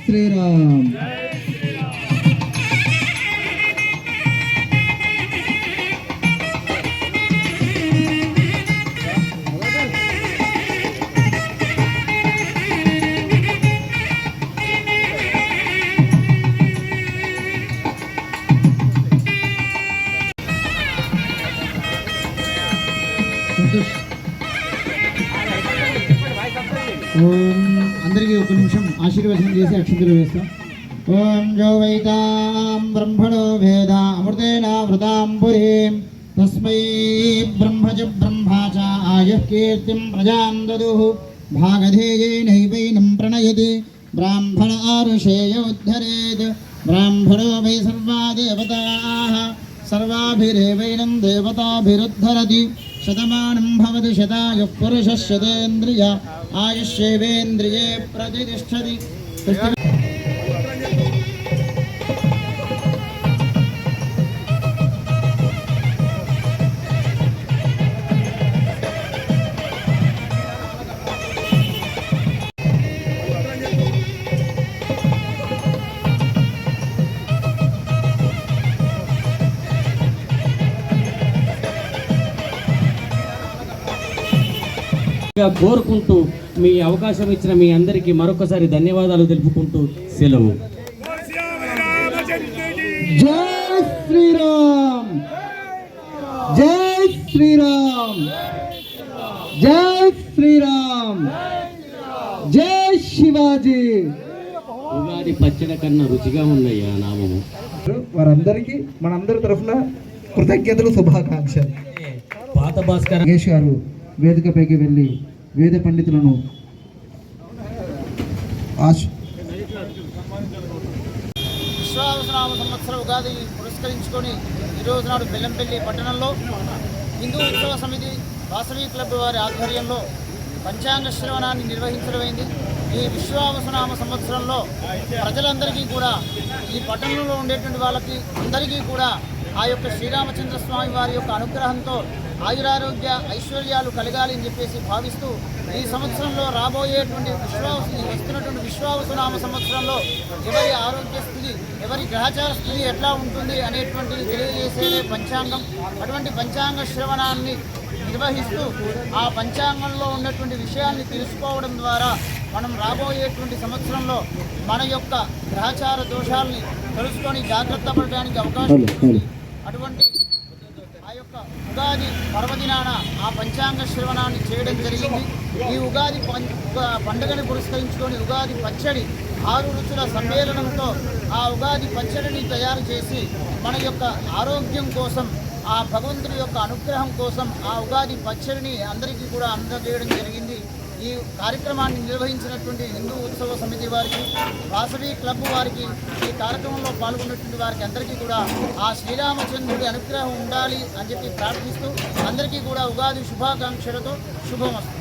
శ్రీరామ్. అందరికీ ఒక నిమిషం ఆశీర్వచనం చేసి అక్షంతలు వేస్తాం. ఓం జో వైతాం బ్రహ్మణో వేద అమృతేనావృతాం పురీం తస్మై బ్రహ్మజ బ్రహ్మాచ ఆయః కీర్తిం ప్రజాం దదుః భాగధేయేనైవైనం ప్రణయతి బ్రాహ్మణ ఆరుషేయోద్ధరేత్ బ్రాహ్మణో వై సర్వా దేవతాః సర్వాభిరేవైనం దేవతాభిరుద్ధరతి శతమానం భవతి శతాయుః పురుషः శతేంద్రియ ఆయుష్యేవేంద్రియే ప్రతిష్టతి. కోరుకుంటూ మీ అవకాశం ఇచ్చిన మీ అందరికీ మరొకసారి ధన్యవాదాలు తెలుపుకుంటూ సెలవు. జై శ్రీరామ్, జై శ్రీరామ్, జై శ్రీరామ్, జై శివాజీ. ఉగాది పచ్చడి కన్నా రుచిగా ఉన్నాయా నామము. వారందరికీ మనందరి తరఫున కృతజ్ఞతలు, శుభాకాంక్షలు. పాత భాస్కర్ నాగేష్ గారు వేదికపైకి వెళ్ళి వేద పండితులను విశ్వావసనామ సంవత్సర ఉగాది పురస్కరించుకొని ఈరోజు నాడు బెల్లంపల్లి పట్టణంలో హిందూ ఉత్సవ సమితి వాసవి క్లబ్ వారి ఆధ్వర్యంలో పంచాంగ శ్రవణాన్ని నిర్వహించడమైంది. ఈ విశ్వావసనామ సంవత్సరంలో ప్రజలందరికీ కూడా, ఈ పట్టణంలో ఉండేటువంటి వాళ్ళకి అందరికీ కూడా ఆ యొక్క శ్రీరామచంద్ర స్వామి వారి యొక్క అనుగ్రహంతో ఆయురారోగ్య ఐశ్వర్యాలు కలగాలి అని చెప్పేసి భావిస్తూ ఈ సంవత్సరంలో రాబోయేటువంటి వస్తున్నటువంటి విశ్వావసునామ సంవత్సరంలో ఎవరి ఆరోగ్య స్థితి, ఎవరి గ్రహచార స్థితి ఎట్లా ఉంటుంది అనేటువంటిది తెలియజేసేదే పంచాంగం. అటువంటి పంచాంగ శ్రవణాన్ని నిర్వహిస్తూ ఆ పంచాంగంలో ఉన్నటువంటి విషయాన్ని తెలుసుకోవడం ద్వారా మనం రాబోయేటువంటి సంవత్సరంలో మన యొక్క గ్రహచార దోషాలని తెలుసుకొని జాగ్రత్త పడడానికి అవకాశం ఉంటుంది. అటువంటి ఆ యొక్క ఉగాది పర్వదినాన ఆ పంచాంగ శ్రవణాన్ని చేయడం జరిగింది. ఈ ఉగాది పండుగని పురస్కరించుకొని ఉగాది పచ్చడి 6 రుచుల సమ్మేళనంతో ఆ ఉగాది పచ్చడిని తయారు చేసి మన యొక్క ఆరోగ్యం కోసం, ఆ భగవంతుడి యొక్క అనుగ్రహం కోసం ఆ ఉగాది పచ్చడిని అందరికీ కూడా అందజేయడం జరిగింది. ఈ కార్యక్రమాన్ని నిర్వహించినటువంటి హిందూ ఉత్సవ సమితి వారికి, వాసవి క్లబ్ వారికి, ఈ కార్యక్రమంలో పాల్గొన్నటువంటి వారికి అందరికీ కూడా ఆ శ్రీరామచంద్రుడి అనుగ్రహం ఉండాలి అని చెప్పి ప్రార్థిస్తూ అందరికీ కూడా ఉగాది శుభాకాంక్షలతో శుభమస్తు.